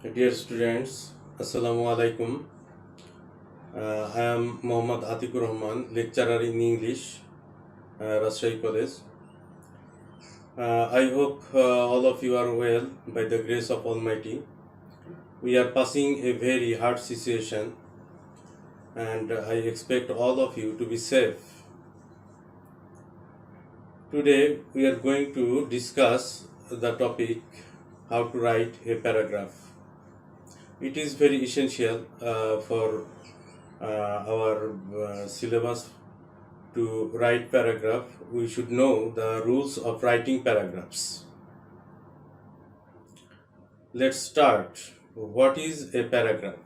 Dear students, Assalamu alaikum. I am Mohammad Atikur Rahman, lecturer in English, Rajshahi College. I hope all of you are well by the grace of Almighty. We are passing a very hard situation, and I expect all of you to be safe. Today, we are going to discuss the topic how to write a paragraph. It is very essential for our syllabus. To write paragraph, we should know the rules of writing paragraphs. Let's start. What is a paragraph?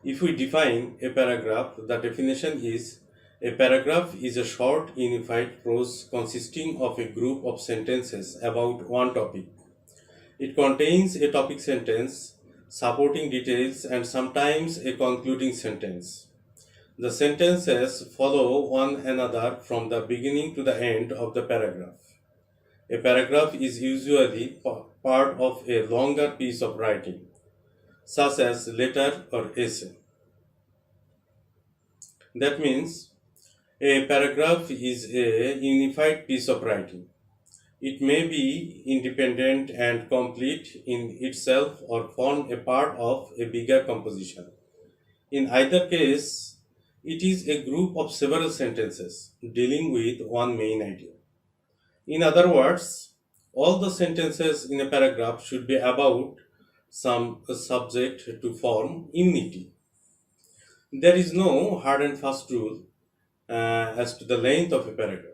If we define a paragraph, the definition is a paragraph is a short unified prose consisting of a group of sentences about one topic. It contains a topic sentence, supporting details, and sometimes a concluding sentence. The sentences follow one another from the beginning to the end of the paragraph. A paragraph is usually part of a longer piece of writing, such as letter or essay. That means a paragraph is a unified piece of writing. It may be independent and complete in itself or form a part of a bigger composition. In either case, it is a group of several sentences dealing with one main idea. In other words, all the sentences in a paragraph should be about some subject to form unity. There is no hard and fast rule as to the length of a paragraph.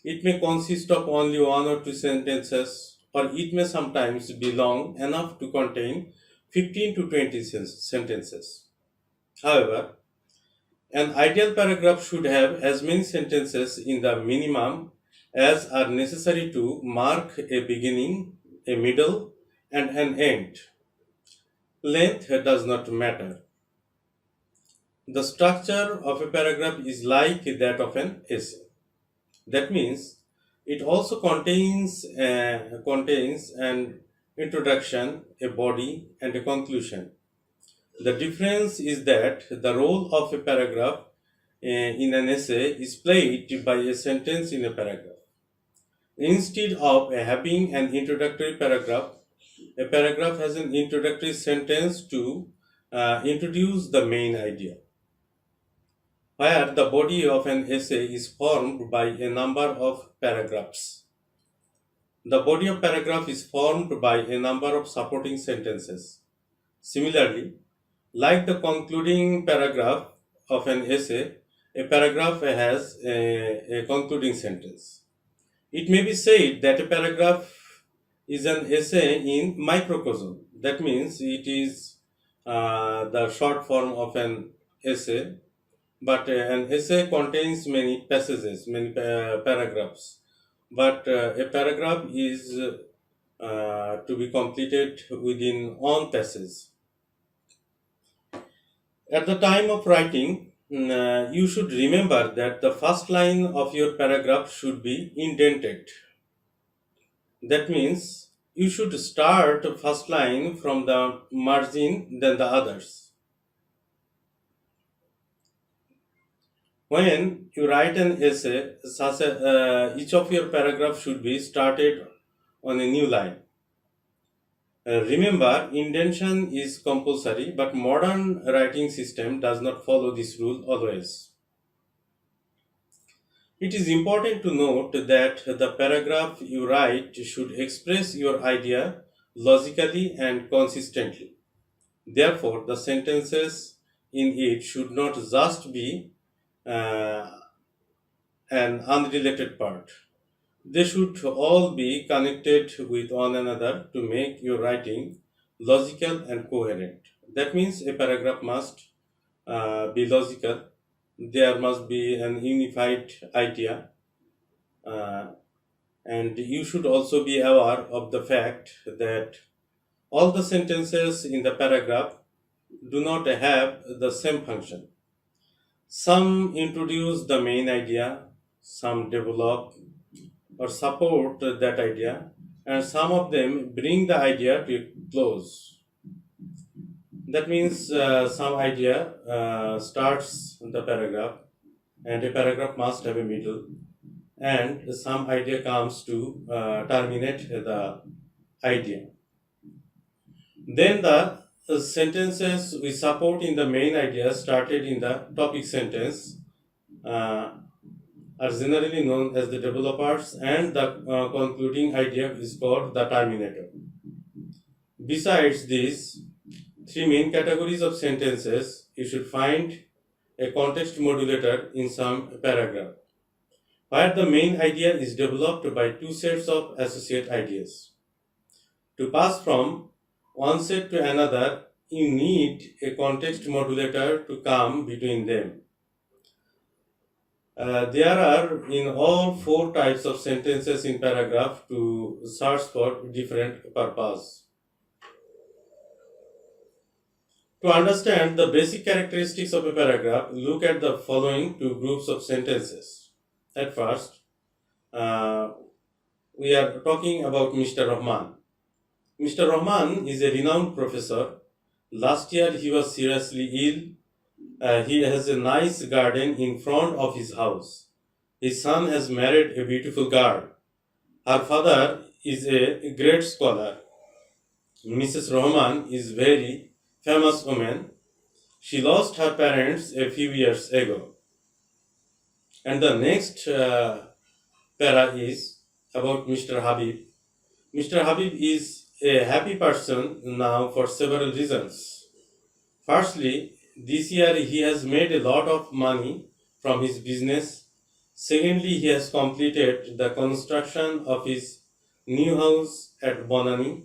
It may consist of only one or two sentences, or it may sometimes be long enough to contain 15 to 20 sentences. However, an ideal paragraph should have as many sentences in the minimum as are necessary to mark a beginning, a middle, and an end. Length does not matter. The structure of a paragraph is like that of an essay. That means it also contains an introduction, a body, and a conclusion. The difference is that the role of a paragraph in an essay is played by a sentence in a paragraph. Instead of having an introductory paragraph, a paragraph has an introductory sentence to introduce the main idea, where the body of an essay is formed by a number of paragraphs. The body of paragraph is formed by a number of supporting sentences. Similarly, like the concluding paragraph of an essay, a paragraph has a concluding sentence. It may be said that a paragraph is an essay in microcosm. That means it is the short form of an essay, but an essay contains many passages, many paragraphs. But a paragraph is to be completed within one passage. At the time of writing, you should remember that the first line of your paragraph should be indented. That means you should start first line from the margin than the others. When you write an essay, each of your paragraph should be started on a new line. Remember, indentation is compulsory, but modern writing system does not follow this rule always. It is important to note that the paragraph you write should express your idea logically and consistently. Therefore, the sentences in it should not just be uh, an unrelated part. They should all be connected with one another to make your writing logical and coherent. That means a paragraph must be logical. There must be an unified idea, uh, and you should also be aware of the fact that all the sentences in the paragraph do not have the same function. Some introduce the main idea, some develop or support that idea, and some of them bring the idea to a close. That means some idea starts the paragraph, and a paragraph must have a middle, and some idea comes to terminate the idea. Then the sentences we support in the main idea started in the topic sentence uh, are generally known as the developers, and the concluding idea is called the terminator. Besides these three main categories of sentences, you should find a context modulator in some paragraph, where the main idea is developed by two sets of associate ideas. To pass from one set to another, you need a context modulator to come between them. There are in all four types of sentences in paragraph to search for different purpose. To understand the basic characteristics of a paragraph, look at the following two groups of sentences. At first, uh, we are talking about Mr. Rahman. Mr. Rahman is a renowned professor. Last year he was seriously ill. He has a nice garden in front of his house. His son has married a beautiful girl. Her father is a great scholar. Mrs. Rahman is very famous woman. She lost her parents a few years ago. And the next para is about Mr. Habib. Mr. Habib is a happy person now for several reasons. Firstly, this year he has made a lot of money from his business. Secondly, he has completed the construction of his new house at Bonani.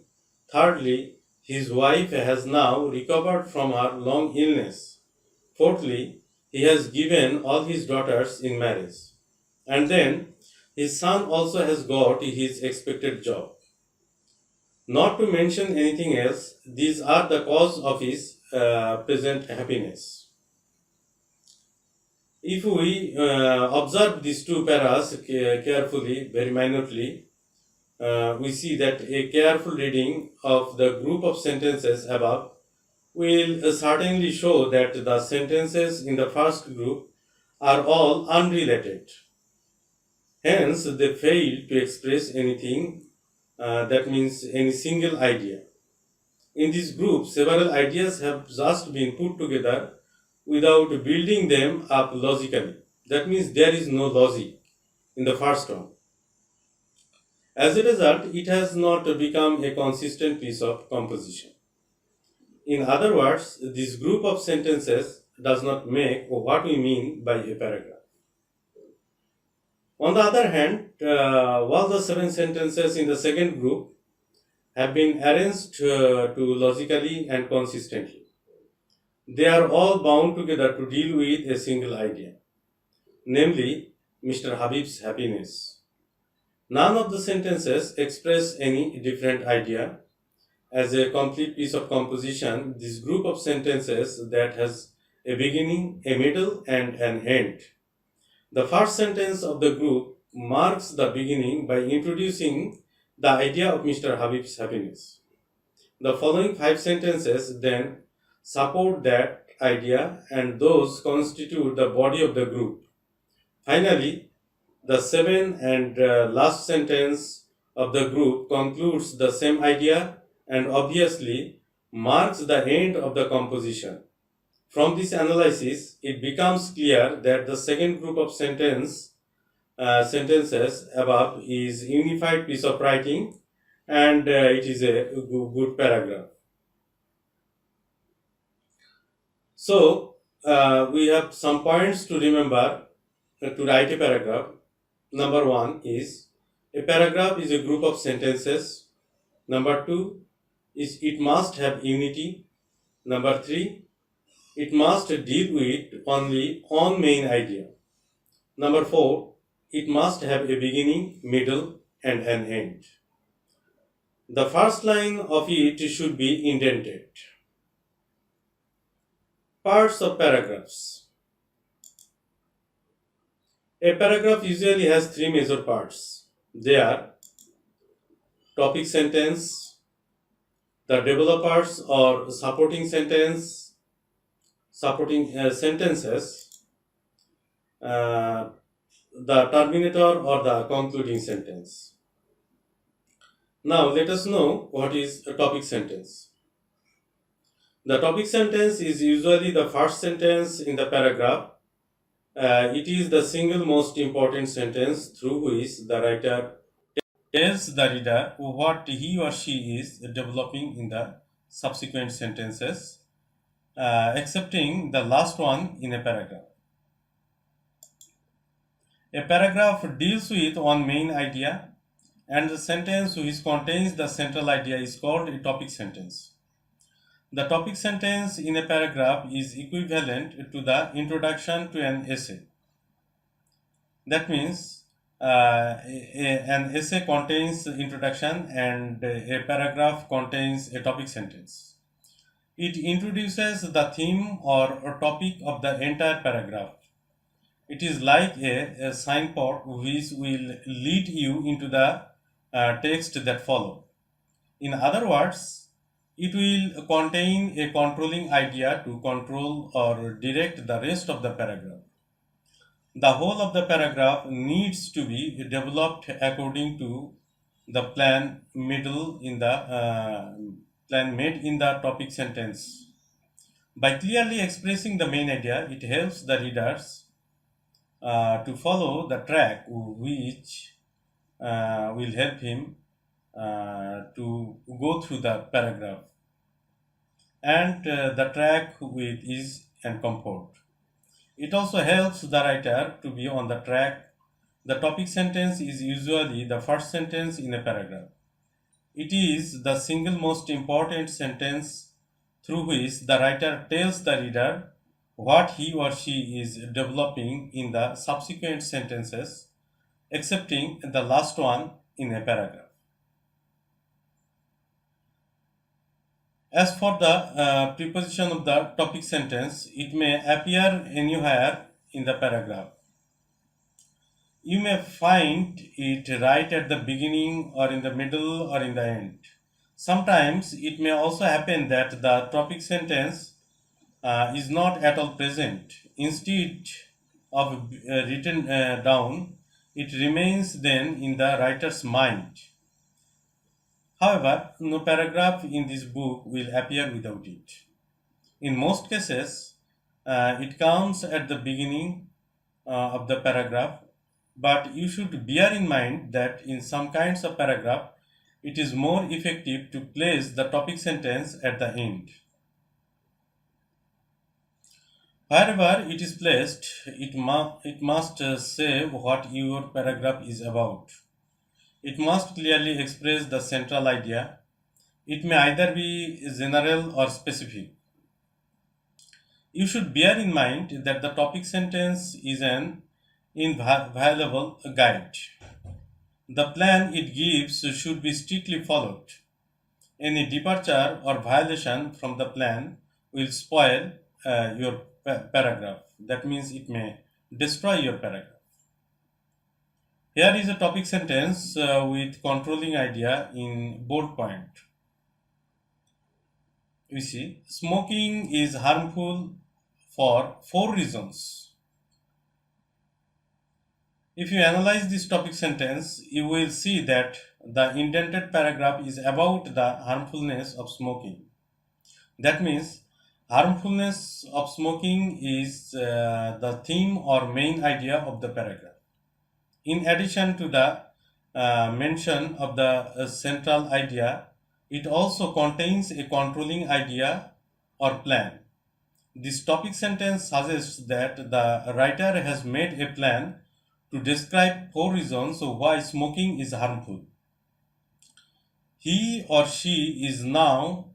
Thirdly, his wife has now recovered from her long illness. Fourthly, he has given all his daughters in marriage. And then, his son also has got his expected job. Not to mention anything else, these are the cause of his present happiness. If we observe these two paras carefully, very minutely, we see that a careful reading of the group of sentences above will certainly show that the sentences in the first group are all unrelated. Hence, they fail to express anything, that means any single idea. In this group, several ideas have just been put together without building them up logically. That means there is no logic in the first one. As a result, it has not become a consistent piece of composition. In other words, this group of sentences does not make what we mean by a paragraph. On the other hand, all the seven sentences in the second group have been arranged to logically and consistently. They are all bound together to deal with a single idea, namely Mr. Habib's happiness. None of the sentences express any different idea. As a complete piece of composition, this group of sentences that has a beginning, a middle, and an end. The first sentence of the group marks the beginning by introducing the idea of Mr. Habib's happiness. The following five sentences then support that idea, and those constitute the body of the group. Finally, the seventh and last sentence of the group concludes the same idea and obviously marks the end of the composition. From this analysis, it becomes clear that the second group of sentences above is unified piece of writing, and it is a good paragraph. So, we have some points to remember to write a paragraph. Number one is a paragraph is a group of sentences. Number two is it must have unity. Number three, it must deal with only one main idea. Number four, it must have a beginning, middle, and an end. The first line of it should be indented. Parts of paragraphs. A paragraph usually has three major parts. They are topic sentence, The developers or supporting sentences, uh, the terminator or the concluding sentence. Now let us know what is a topic sentence. The topic sentence is usually the first sentence in the paragraph. It is the single most important sentence through which the writer tells the reader what he or she is developing in the subsequent sentences, excepting the last one in a paragraph. A paragraph deals with one main idea, and the sentence which contains the central idea is called a topic sentence. The topic sentence in a paragraph is equivalent to the introduction to an essay. That means an essay contains introduction and a paragraph contains a topic sentence. It introduces the theme or topic of the entire paragraph. It is like a signpost which will lead you into the text that follow. In other words, it will contain a controlling idea to control or direct the rest of the paragraph. The whole of the paragraph needs to be developed according to the plan made in the topic sentence. By clearly expressing the main idea, it helps the readers to follow the track which will help him to go through the paragraph, and the track with ease and comfort. It also helps the writer to be on the track. The topic sentence is usually the first sentence in a paragraph. It is the single most important sentence through which the writer tells the reader what he or she is developing in the subsequent sentences, excepting the last one in a paragraph. As for the preposition of the topic sentence, it may appear anywhere in the paragraph. You may find it right at the beginning or in the middle or in the end. Sometimes it may also happen that the topic sentence is not at all present. Instead of written down, it remains then in the writer's mind. However, no paragraph in this book will appear without it. In most cases, it comes at the beginning of the paragraph, but you should bear in mind that in some kinds of paragraph, it is more effective to place the topic sentence at the end. Wherever it is placed, it must say what your paragraph is about. It must clearly express the central idea. It may either be general or specific. You should bear in mind that the topic sentence is an invaluable guide. The plan it gives should be strictly followed. Any departure or violation from the plan will spoil your paragraph. That means it may destroy your paragraph. Here is a topic sentence with controlling idea in bold point. We see smoking is harmful for four reasons. If you analyze this topic sentence, you will see that the indented paragraph is about the harmfulness of smoking. That means harmfulness of smoking is the theme or main idea of the paragraph. In addition to the mention of the central idea, it also contains a controlling idea or plan. This topic sentence suggests that the writer has made a plan to describe four reasons why smoking is harmful. He or she is now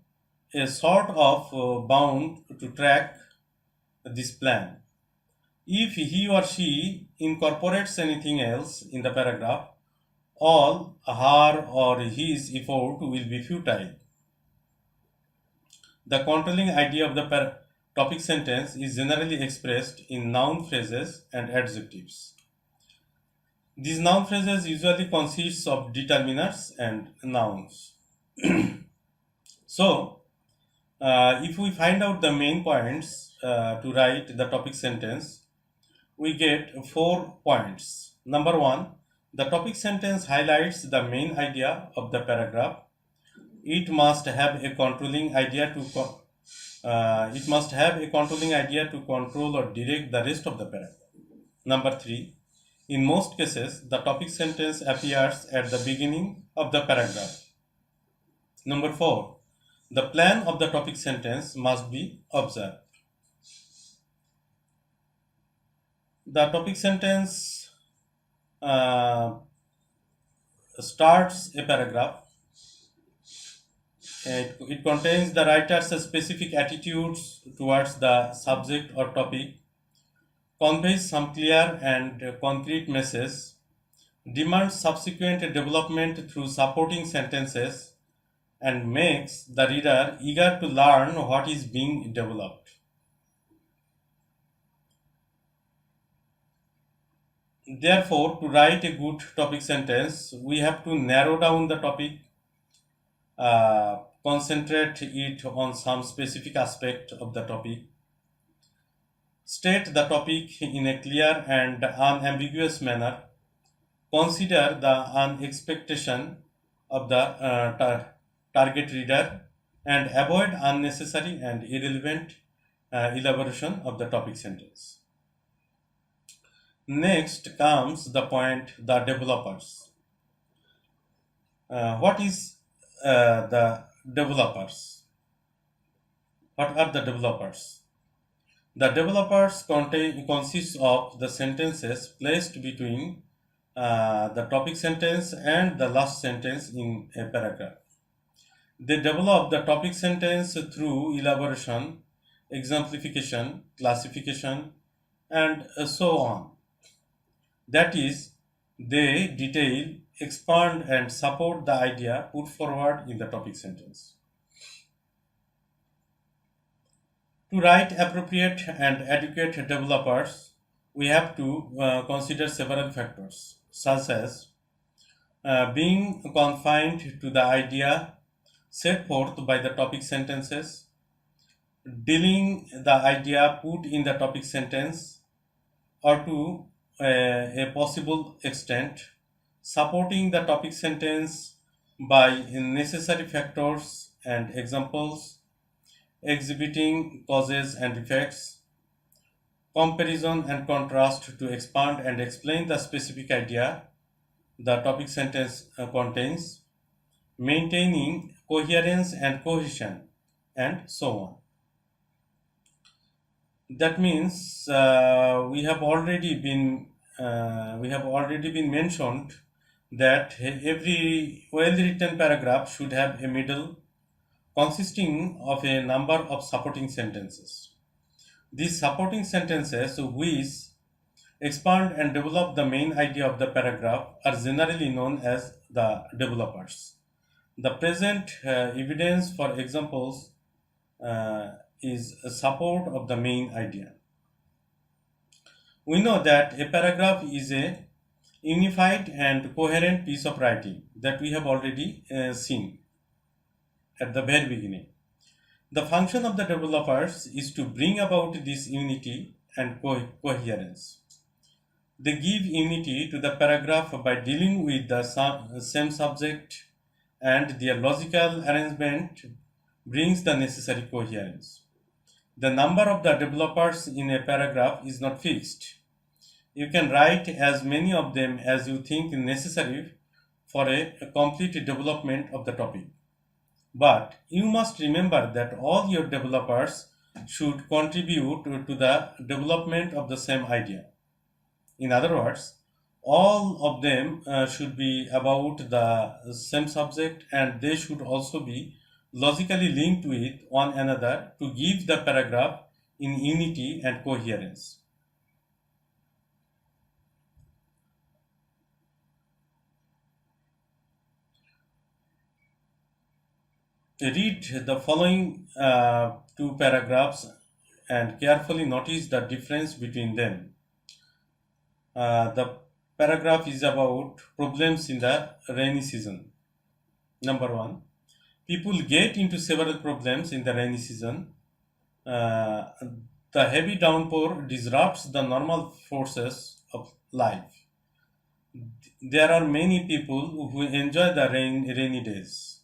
a sort of bound to track this plan. If he or she incorporates anything else in the paragraph, all her or his effort will be futile. The controlling idea of the topic sentence is generally expressed in noun phrases and adjectives. These noun phrases usually consist of determiners and nouns. So, if we find out the main points to write the topic sentence, we get 4 points. Number one, the topic sentence highlights the main idea of the paragraph. It must have a controlling idea to control or direct the rest of the paragraph. Number three, in most cases, the topic sentence appears at the beginning of the paragraph. Number four, the plan of the topic sentence must be observed. The topic sentence uh, starts a paragraph. It contains the writer's specific attitudes towards the subject or topic, conveys some clear and concrete message, demands subsequent development through supporting sentences, and makes the reader eager to learn what is being developed. Therefore, to write a good topic sentence, we have to narrow down the topic, concentrate it on some specific aspect of the topic, state the topic in a clear and unambiguous manner, consider the unexpectation of the target reader, and avoid unnecessary and irrelevant elaboration of the topic sentence. Next comes the point, the developers. What is the developers? What are the developers? The developers consists of the sentences placed between the topic sentence and the last sentence in a paragraph. They develop the topic sentence through elaboration, exemplification, classification, and so on. That is, they detail, expand, and support the idea put forward in the topic sentence. To write appropriate and adequate developers, we have to consider several factors, such as being confined to the idea set forth by the topic sentences, dealing the idea put in the topic sentence, or to a possible extent, supporting the topic sentence by necessary factors and examples, exhibiting causes and effects, comparison and contrast to expand and explain the specific idea the topic sentence contains, maintaining coherence and cohesion, and so on. That means we have already been mentioned that every well written paragraph should have a middle consisting of a number of supporting sentences. These supporting sentences, which expand and develop the main idea of the paragraph, are generally known as the developers. The present evidence for examples is a support of the main idea. We know that a paragraph is a unified and coherent piece of writing that we have already seen at the very beginning. The function of the developers is to bring about this unity and coherence. They give unity to the paragraph by dealing with the same subject, and their logical arrangement brings the necessary coherence. The number of the developers in a paragraph is not fixed. You can write as many of them as you think necessary for a complete development of the topic. But you must remember that all your developers should contribute to the development of the same idea. In other words, all of them should be about the same subject, and they should also be logically linked with one another to give the paragraph in unity and coherence. Read the following two paragraphs and carefully notice the difference between them. The paragraph is about problems in the rainy season. Number one, People get into several problems in the rainy season. Uh, the heavy downpour disrupts the normal forces of life. There are many people who enjoy the rainy days.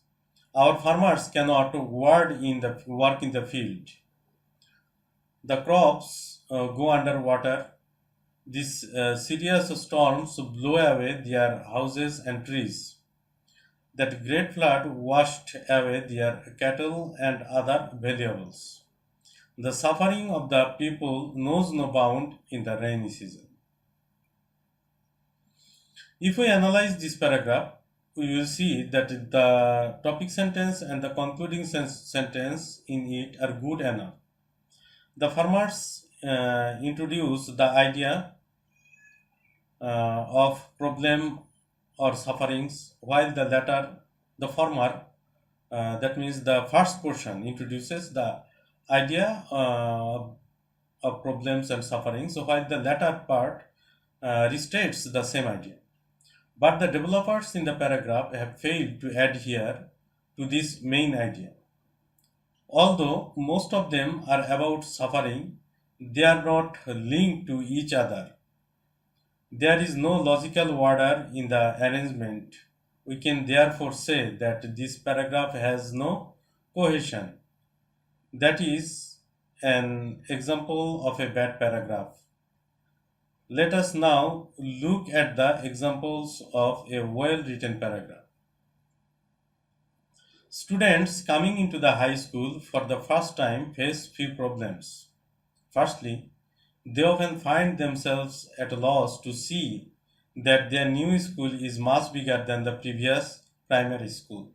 Our farmers cannot work in the field. The crops go underwater. These serious storms blow away their houses and trees. That great flood washed away their cattle and other valuables. The suffering of the people knows no bound in the rainy season. If we analyze this paragraph, we will see that the topic sentence and the concluding sentence in it are good enough. The farmers introduce the idea of problem or sufferings, while the former, that means the first portion, introduces the idea of problems and sufferings, so while the latter part restates the same idea. But the developers in the paragraph have failed to adhere to this main idea. Although most of them are about suffering, they are not linked to each other. There is no logical order in the arrangement. We can therefore say that this paragraph has no cohesion. That is an example of a bad paragraph. Let us now look at the examples of a well written paragraph. Students coming into the high school for the first time face few problems. Firstly, they often find themselves at a loss to see that their new school is much bigger than the previous primary school.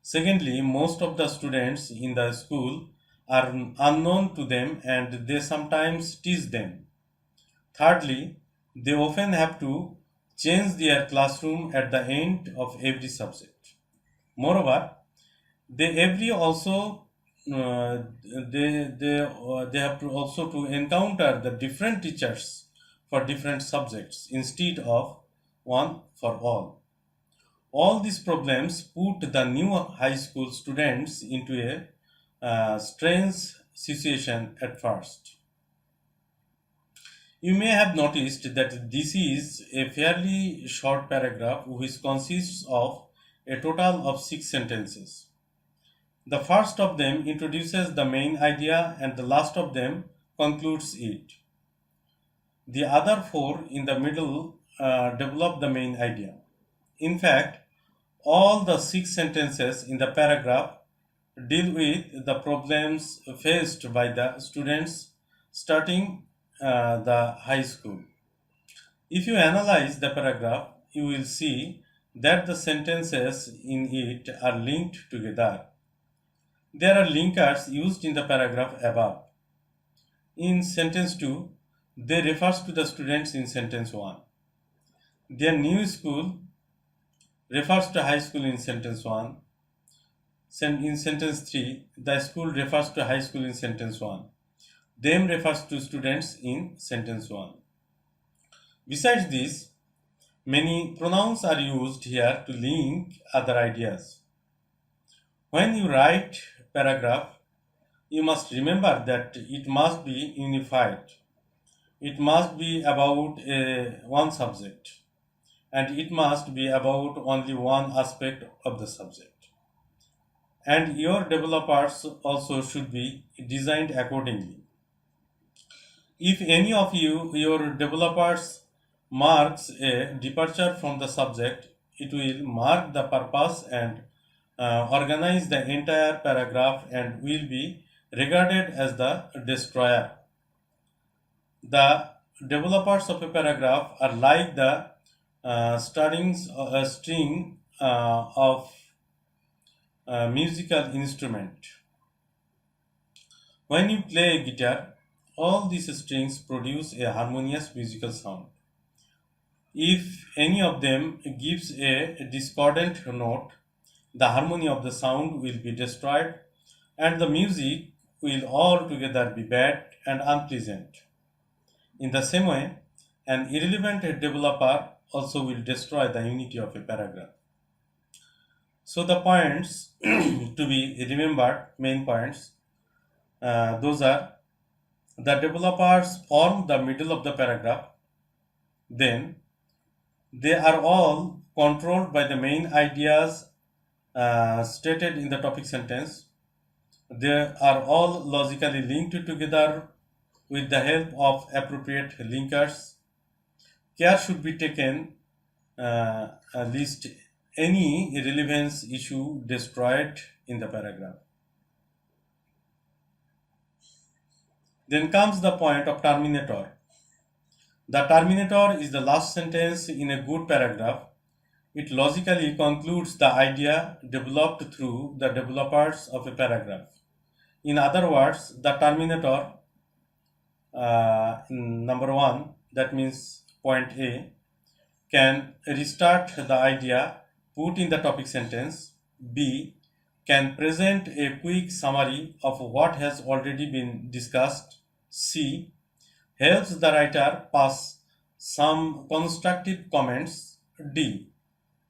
Secondly, most of the students in the school are unknown to them and they sometimes tease them. Thirdly, they often have to change their classroom at the end of every subject. Moreover, uh, they have to also to encounter the different teachers for different subjects instead of one for all. All these problems put the new high school students into a strange situation at first. You may have noticed that this is a fairly short paragraph which consists of a total of 6 sentences. The first of them introduces the main idea and the last of them concludes it. The other four in the middle develop the main idea. In fact, all the 6 sentences in the paragraph deal with the problems faced by the students starting the high school. If you analyze the paragraph, you will see that the sentences in it are linked together. There are linkers used in the paragraph above. In sentence 2, they refers to the students in sentence 1. Their new school refers to high school in sentence 1. In sentence 3, the school refers to high school in sentence 1. Them refers to students in sentence 1. Besides this, many pronouns are used here to link other ideas. When you write paragraph, you must remember that it must be unified. It must be about one subject and it must be about only one aspect of the subject. And your developers also should be designed accordingly. If any of your developers marks a departure from the subject, it will mark the purpose and organize the entire paragraph and will be regarded as the destroyer. The developers of a paragraph are like the string of a musical instrument. When you play a guitar, all these strings produce a harmonious musical sound. If any of them gives a discordant note, the harmony of the sound will be destroyed and the music will altogether be bad and unpleasant. In the same way, an irrelevant developer also will destroy the unity of a paragraph. So the points to be remembered, main points, those are: the developers form the middle of the paragraph, then they are all controlled by the main ideas stated in the topic sentence. They are all logically linked together with the help of appropriate linkers. Care should be taken lest any relevance issue destroyed in the paragraph. Then comes the point of terminator. The terminator is the last sentence in a good paragraph. It logically concludes the idea developed through the developers of a paragraph. In other words, the terminator, number one, that means point A, can restart the idea put in the topic sentence. B, can present a quick summary of what has already been discussed. C, helps the writer pass some constructive comments. D,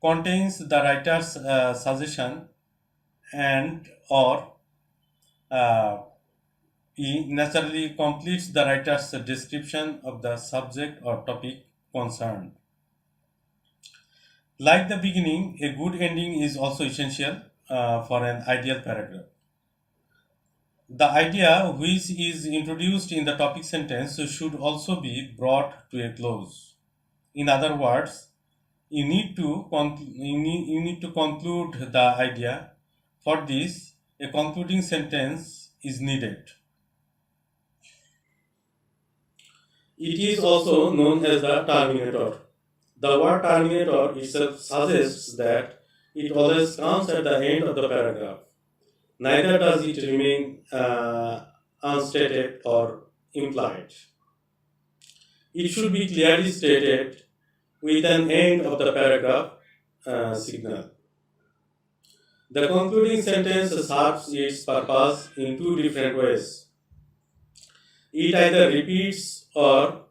contains the writer's suggestion, and or uh, E, naturally completes the writer's description of the subject or topic concerned. Like the beginning, a good ending is also essential for an ideal paragraph. The idea which is introduced in the topic sentence should also be brought to a close. In other words, you need to conclude the idea. For this, a concluding sentence is needed. It is also known as the terminator. The word terminator itself suggests that it always comes at the end of the paragraph. Neither does it remain unstated or implied. It should be clearly stated with an end of the paragraph signal. The concluding sentence serves its purpose in two different ways. It either repeats or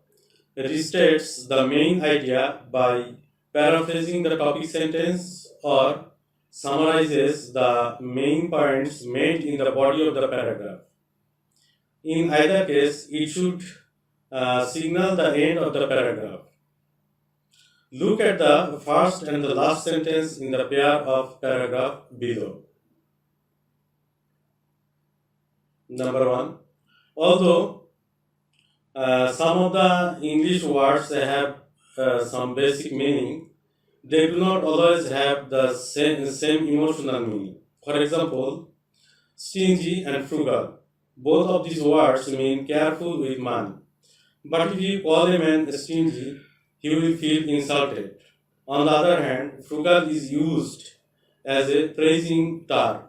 restates the main idea by paraphrasing the topic sentence, or summarizes the main points made in the body of the paragraph. In either case, it should signal the end of the paragraph. Look at the first and the last sentence in the pair of paragraph below. Number one, although some of the English words have some basic meaning, they do not always have the same emotional meaning. For example, stingy and frugal. Both of these words mean careful with money. But if you call a man stingy, he will feel insulted. On the other hand, frugal is used as a praising term.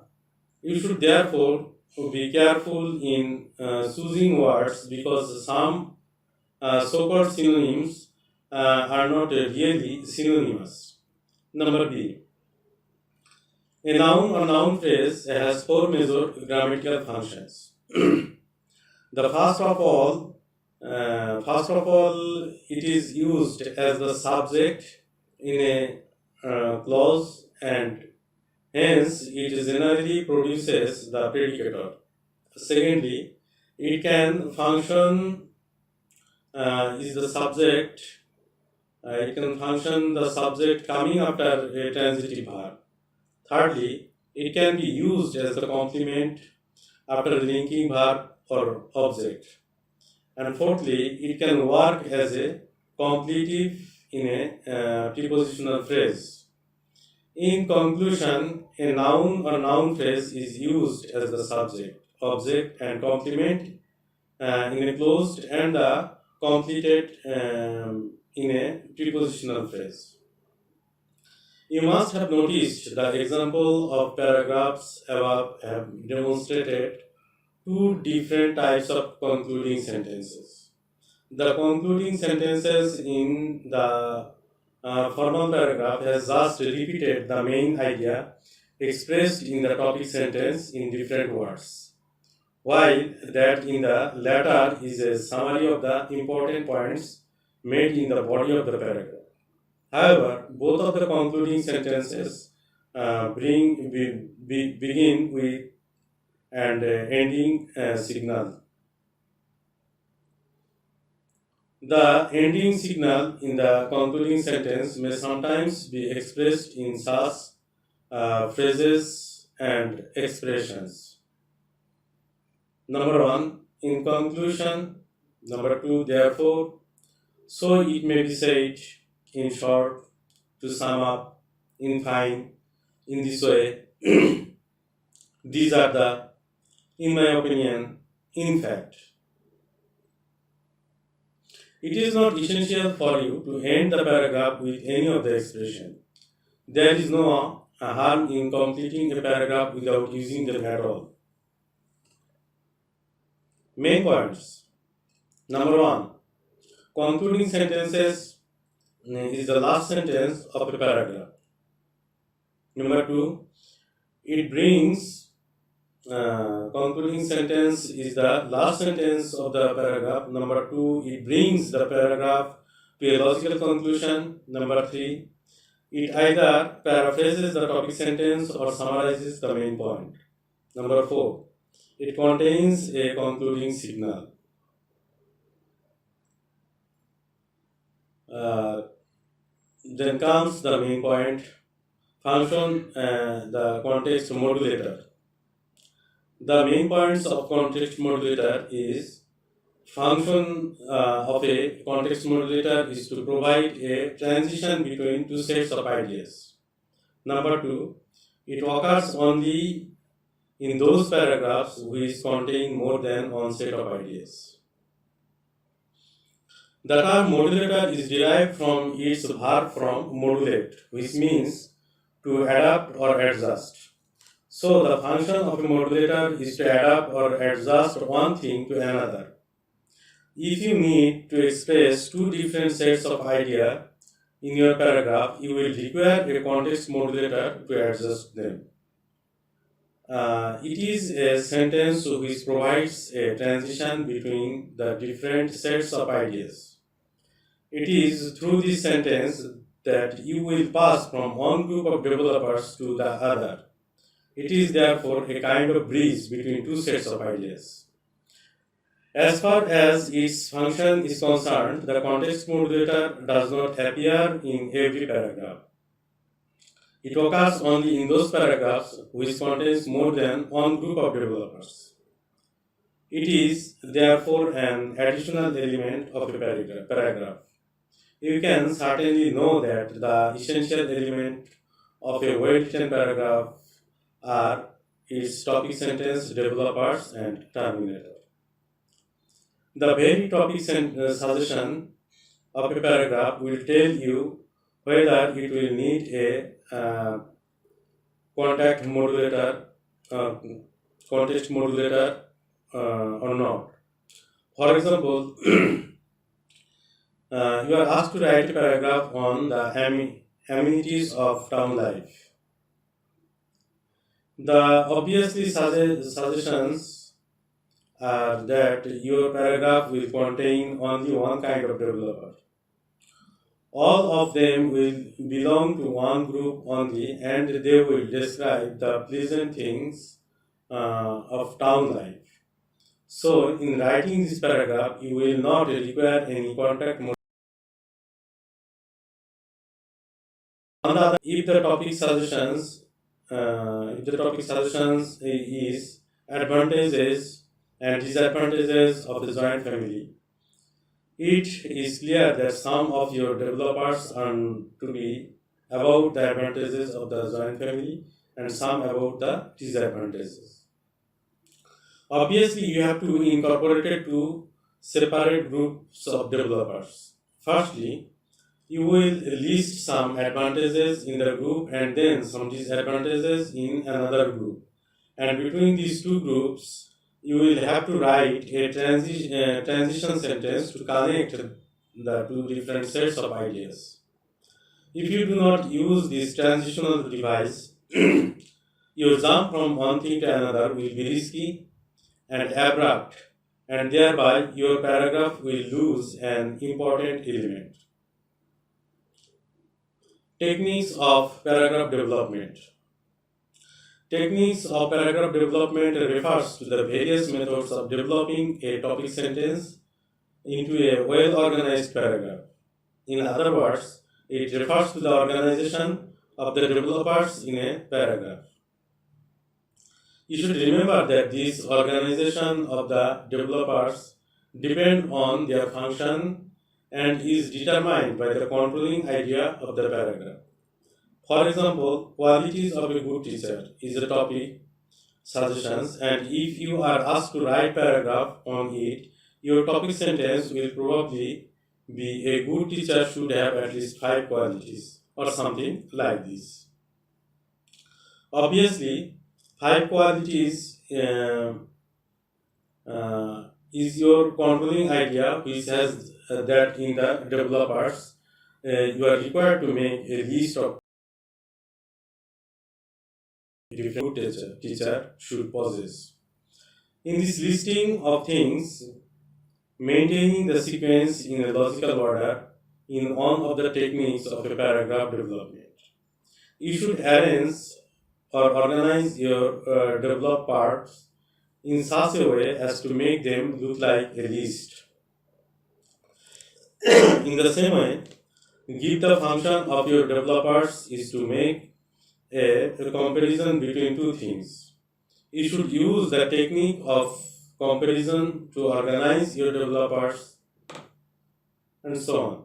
You should therefore be careful in choosing words, because some so-called synonyms are not really synonymous. Number B. A noun or noun phrase has four major grammatical functions. The first of all, it is used as the subject in a clause, and hence it generally produces the predicator. Secondly, it can function is the subject. It can function the subject coming after a transitive verb. Thirdly, it can be used as the complement after a linking verb or object. And fourthly, it can work as a completive in a prepositional phrase. In conclusion, a noun or noun phrase is used as the subject, object, and complement in a closed and completed in a prepositional phrase. You must have noticed the example of paragraphs above have demonstrated two different types of concluding sentences. The concluding sentences in the formal paragraph has just repeated the main idea expressed in the topic sentence in different words, while that in the latter is a summary of the important points made in the body of the paragraph. However, both of the concluding sentences begin with and ending signal. The ending signal in the concluding sentence may sometimes be expressed in such phrases and expressions. Number one, in conclusion. Number two, therefore. So it may be said, in short, to sum up, in fine, in this way. These are the, in my opinion, in fact. It is not essential for you to end the paragraph with any of the expression. There is no harm in completing a paragraph without using them at all. Main points. Number one, concluding sentences is the last sentence of a paragraph. Number two, it brings concluding sentence is the last sentence of the paragraph. Number two, it brings the paragraph to a logical conclusion. Number three, it either paraphrases the topic sentence or summarizes the main point. Number four, it contains a concluding signal. Then comes the main point, function, the context modulator. The main points of context modulator is function of a context modulator is to provide a transition between two sets of ideas. Number two, it occurs only in those paragraphs which contain more than one set of ideas. The term modulator is derived from its verb from modulate, which means to adapt or adjust. So the function of a modulator is to adapt or adjust one thing to another. If you need to express two different sets of idea in your paragraph, you will require a context modulator to adjust them. It is a sentence which provides a transition between the different sets of ideas. It is through this sentence that you will pass from one group of developers to the other. It is therefore a kind of bridge between two sets of ideas. As far as its function is concerned, the context modulator does not appear in every paragraph. It occurs only in those paragraphs which contains more than one group of developers. It is therefore an additional element of a paragraph. You can certainly know that the essential element of a well-written paragraph are its topic sentence, developers, and terminator. The very topic suggestion of a paragraph will tell you whether it will need a context modulator or not. For example, you are asked to write a paragraph on the amenities of town life. The obviously suggestions are that your paragraph will contain only one kind of developer. All of them will belong to one group only, and they will describe the pleasant things of town life. So, in writing this paragraph, you will not require any context modulator. On the other, if the topic suggestions is advantages and disadvantages of the joint family, it is clear that some of your developers are to be about the advantages of the joint family and some about the disadvantages. Obviously, you have to incorporate two separate groups of developers. Firstly, you will list some advantages in the group and then some disadvantages in another group. And between these two groups, you will have to write a transition sentence to connect the two different sets of ideas. If you do not use this transitional device, your jump from one thing to another will be risky and abrupt, and thereby your paragraph will lose an important element. Techniques of paragraph development. Techniques of paragraph development refers to the various methods of developing a topic sentence into a well-organized paragraph. In other words, it refers to the organization of the developers in a paragraph. You should remember that this organization of the developers depend on their function and is determined by the controlling idea of the paragraph. For example, qualities of a good teacher is a topic suggestions, and if you are asked to write paragraph on it, your topic sentence will probably be a good teacher should have at least 5 qualities or something like this. Obviously, 5 qualities is your controlling idea, which has that in the developers. You are required to make a list of different good teacher should possess. In this listing of things, maintaining the sequence in a logical order in one of the techniques of a paragraph development. You should arrange or organize your developed parts in such a way as to make them look like a list. In the same way, give the function of your developers is to make a comparison between two things. You should use the technique of comparison to organize your developers and so on.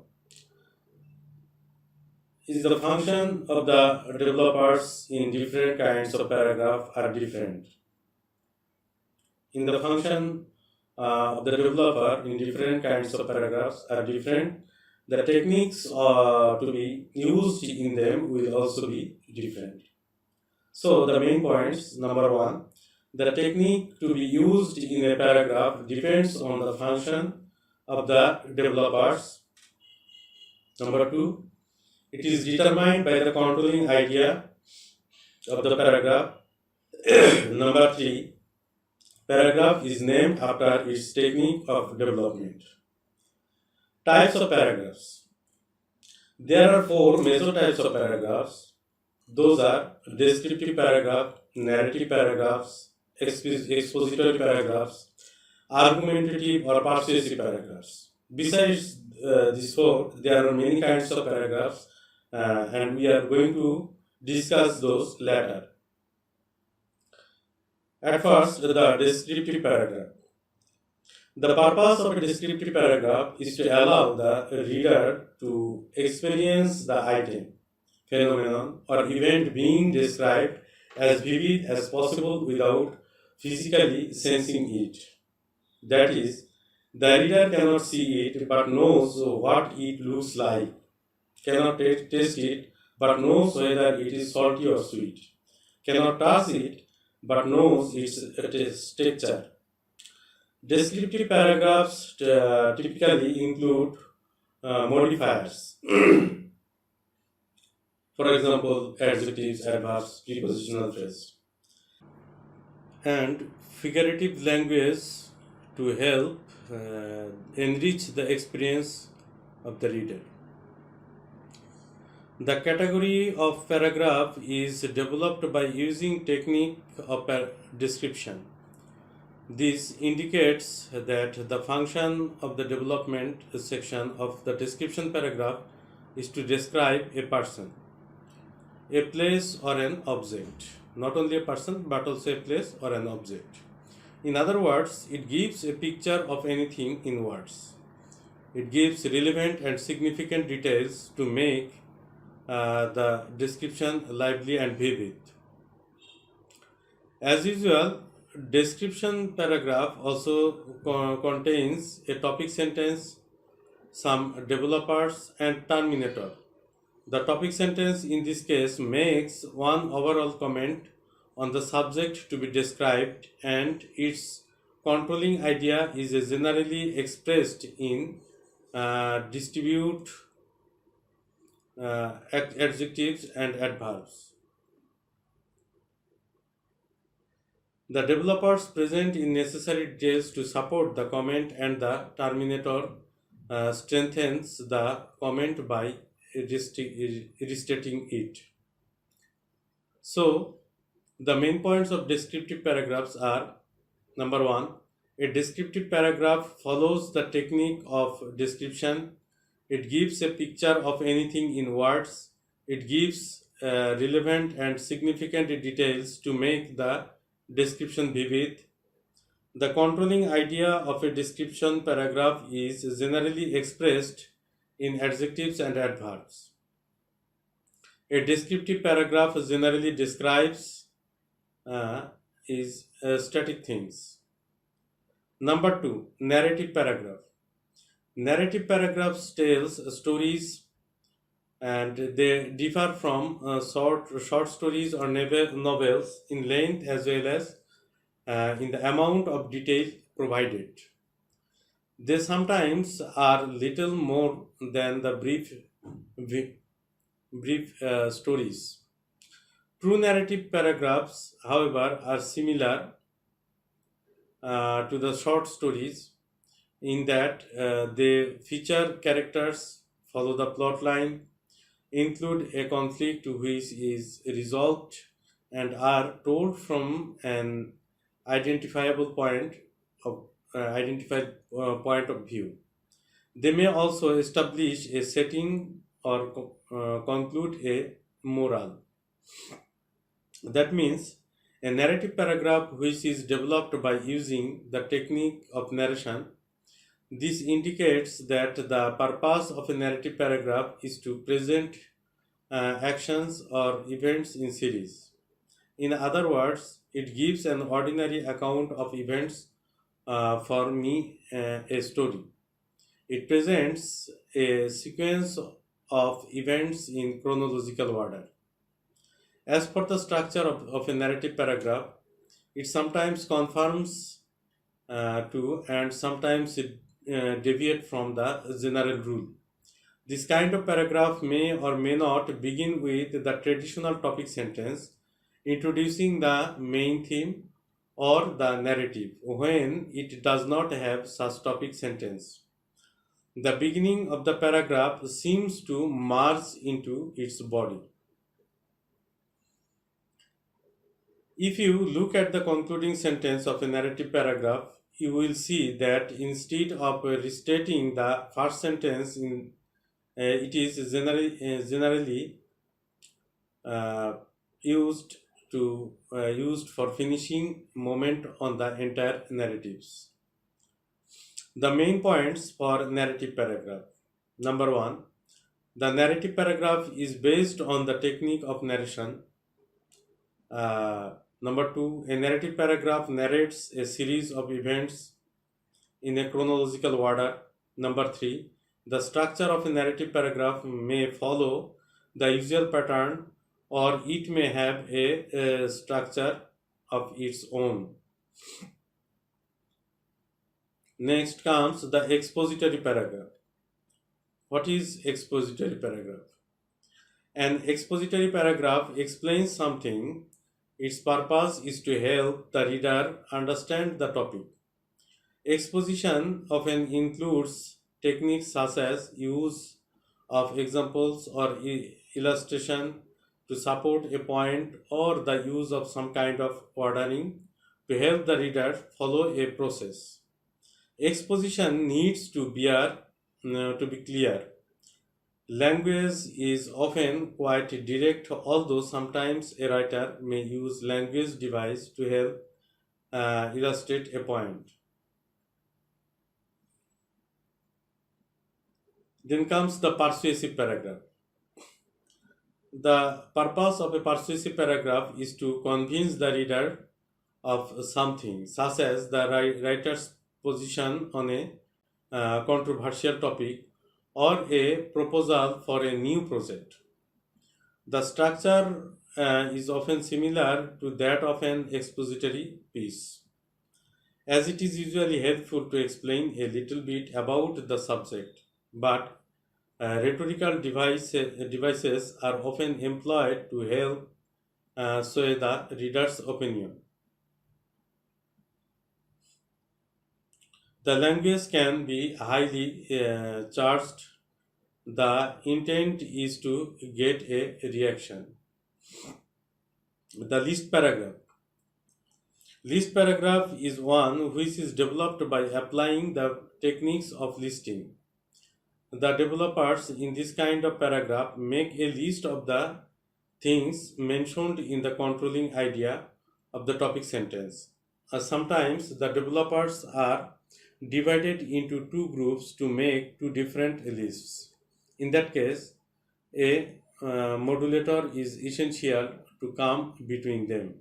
Is the function of the developers in different kinds of paragraph are different. In the function of the developer in different kinds of paragraphs are different. The techniques to be used in them will also be different. So the main points, number 1, the technique to be used in a paragraph depends on the function of the developers. Number 2, it is determined by the controlling idea of the paragraph. Number 3, paragraph is named after its technique of development. Types of paragraphs. There are 4 major types of paragraphs. Those are descriptive paragraph, narrative paragraphs, expository paragraphs, argumentative or persuasive paragraphs. Besides these 4, there are many kinds of paragraphs and we are going to discuss those later. At first, the descriptive paragraph. The purpose of a descriptive paragraph is to allow the reader to experience the item, phenomenon, or event being described as vivid as possible without physically sensing it. That is, the reader cannot see it but knows what it looks like, cannot taste it but knows whether it is salty or sweet, cannot touch it but knows its texture. Descriptive paragraphs typically include modifiers. For example, adjectives, adverbs, prepositional phrase, and figurative language to help enrich the experience of the reader. The category of paragraph is developed by using technique of description. This indicates that the function of the development section of the description paragraph is to describe a person, a place or an object. Not only a person but also a place or an object. In other words, it gives a picture of anything in words. It gives relevant and significant details to make the description lively and vivid. As usual, description paragraph also contains a topic sentence, some developers, and terminator. The topic sentence in this case makes one overall comment on the subject to be described, and its controlling idea is generally expressed in distribute adjectives and adverbs. The developers present in necessary details to support the comment, and the terminator strengthens the comment by restating it. So, The main points of descriptive paragraphs are: number one, a descriptive paragraph follows the technique of description. It gives a picture of anything in words. It gives relevant and significant details to make the description vivid. The controlling idea of a description paragraph is generally expressed in adjectives and adverbs. A descriptive paragraph generally describes uh, is static things. Number two, narrative paragraph. Narrative paragraphs tells stories and they differ from short stories or novels in length as well as in the amount of detail provided. They sometimes are little more than the vi- brief stories. True narrative paragraphs, however, are similar to the short stories in that they feature characters, follow the plot line, include a conflict which is resolved, and are told from an identifiable of identified point of view. They may also establish a setting or conclude a moral. That means a narrative paragraph which is developed by using the technique of narration. This indicates that the purpose of a narrative paragraph is to present actions or events in series. In other words, it gives an ordinary account of events for me a story. It presents a sequence of events in chronological order. As per the structure of a narrative paragraph, it sometimes conforms to and sometimes it deviate from the general rule. This kind of paragraph may or may not begin with the traditional topic sentence introducing the main theme or the narrative when it does not have such topic sentence. The beginning of the paragraph seems to merge into its body. If you look at the concluding sentence of a narrative paragraph, you will see that instead of restating the first sentence it is generally uh, used used for finishing moment on the entire narratives. The main points for narrative paragraph. Number one, the narrative paragraph is based on the technique of narration. Number two, a narrative paragraph narrates a series of events in a chronological order. Number three, the structure of a narrative paragraph may follow the usual pattern or it may have a structure of its own. Next comes the expository paragraph. What is expository paragraph? An expository paragraph explains something. Its purpose is to help the reader understand the topic. Exposition often includes techniques such as use of examples or illustration to support a point or the use of some kind of ordering to help the reader follow a process. Exposition needs to be clear. Language is often quite direct, although sometimes a writer may use language device to help illustrate a point. Then comes the persuasive paragraph. The purpose of a persuasive paragraph is to convince the reader of something, such as the writer's position on a controversial topic or a proposal for a new project. The structure is often similar to that of an expository piece, as it is usually helpful to explain a little bit about the subject, but rhetorical devices are often employed to help sway the reader's opinion. The language can be highly charged. The intent is to get a reaction. The list paragraph. List paragraph is one which is developed by applying the techniques of listing. The developers in this kind of paragraph make a list of the things mentioned in the controlling idea of the topic sentence. Sometimes the developers are divided into two groups to make two different lists. In that case, a modulator is essential to come between them.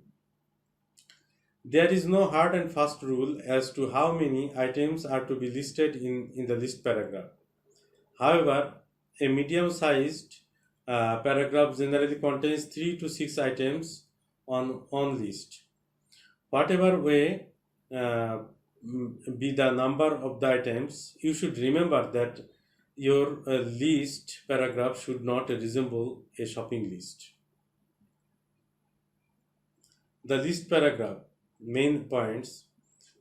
There is no hard and fast rule as to how many items are to be listed in the list paragraph. However, a medium sized paragraph generally contains 3 to 6 items on list. Whatever way be the number of the items, you should remember that your list paragraph should not resemble a shopping list. The list paragraph, main points.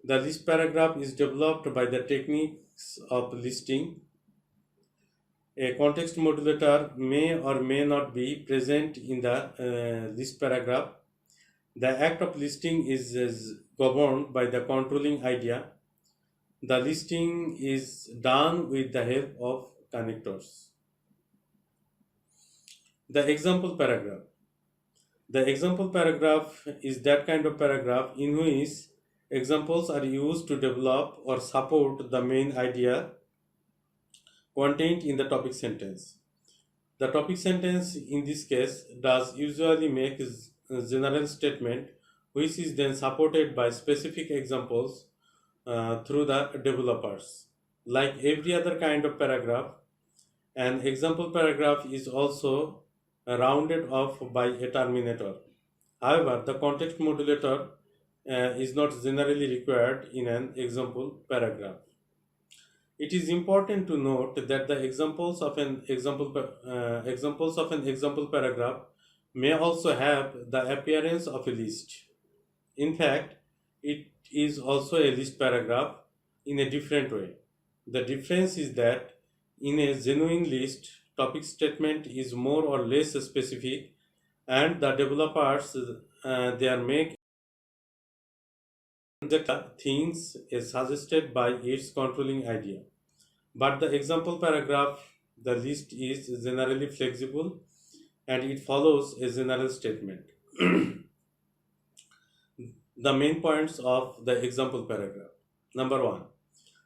The list paragraph is developed by the techniques of listing. A context modulator may or may not be present in the list paragraph. The act of listing is governed by the controlling idea. The listing is done with the help of connectors. The example paragraph. The example paragraph is that kind of paragraph in which examples are used to develop or support the main idea contained in the topic sentence. The topic sentence in this case does usually make a general statement which is then supported by specific examples through the developers. Like every other kind of paragraph, an example paragraph is also rounded off by a terminator. However, the context modulator is not generally required in an example paragraph. It is important to note that the examples of an example paragraph may also have the appearance of a list. In fact, it is also a list paragraph in a different way. The difference is that in a genuine list, topic statement is more or less specific, and the developers they are make the things is suggested by its controlling idea. But the example paragraph, the list is generally flexible and it follows a general statement. The main points of the example paragraph. Number one,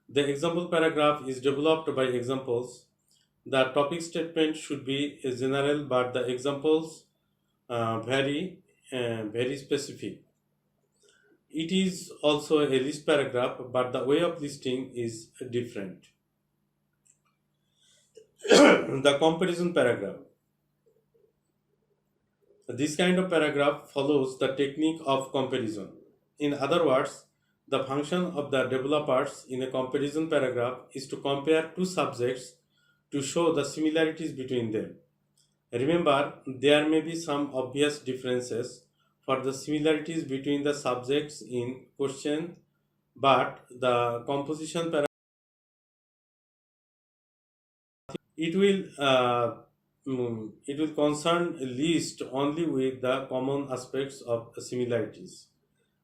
the example paragraph is developed by examples. The topic statement should be general, but the examples very specific. It is also a list paragraph, but the way of listing is different. The comparison paragraph. This kind of paragraph follows the technique of comparison. In other words, the function of the developers in a comparison paragraph is to compare two subjects to show the similarities between them. Remember, there may be some obvious differences for the similarities between the subjects in question, but the composition paragraph it will it will concern a list only with the common aspects of similarities.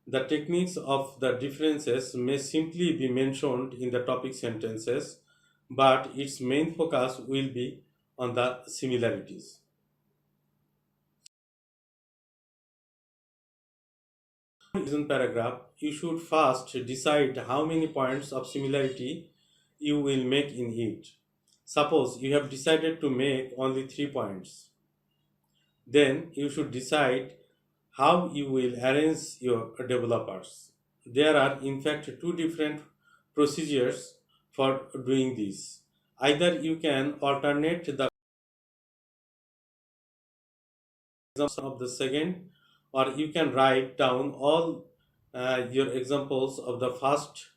The techniques of the differences may simply be mentioned in the topic sentences, but its main focus will be on the similarities. In paragraph, you should first decide how many points of similarity you will make in it. Suppose you have decided to make only 3 points. Then you should decide how you will arrange your developers. There are in fact two different procedures for doing this. Either you can alternate the examples of the second, or you can write down all your examples of the first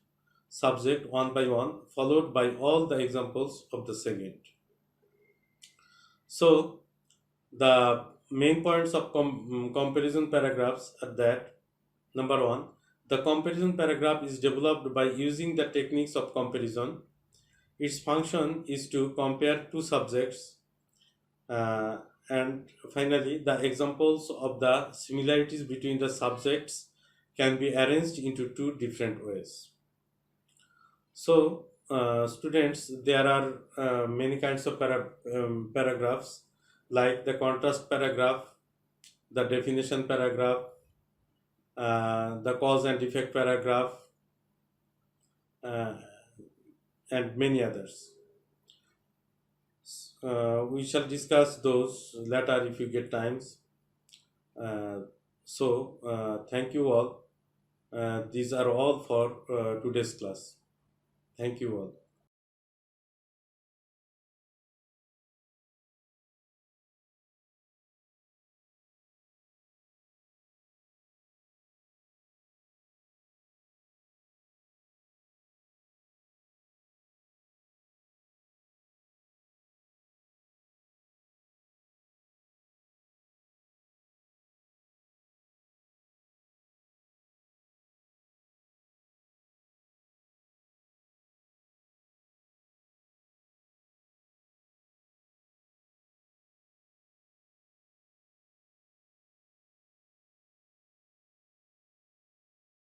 subject one by one, followed by all the examples of the second. So, the main points of comparison paragraphs are that number one, the comparison paragraph is developed by using the techniques of comparison. Its function is to compare two subjects And finally, the examples of the similarities between the subjects can be arranged into two different ways. So, students, there are many kinds of paragraphs, like the contrast paragraph, the definition paragraph, the cause and effect paragraph, uh, and many others. We shall discuss those later if you get times. Uh, Thank you all. These are all for today's class. Thank you all.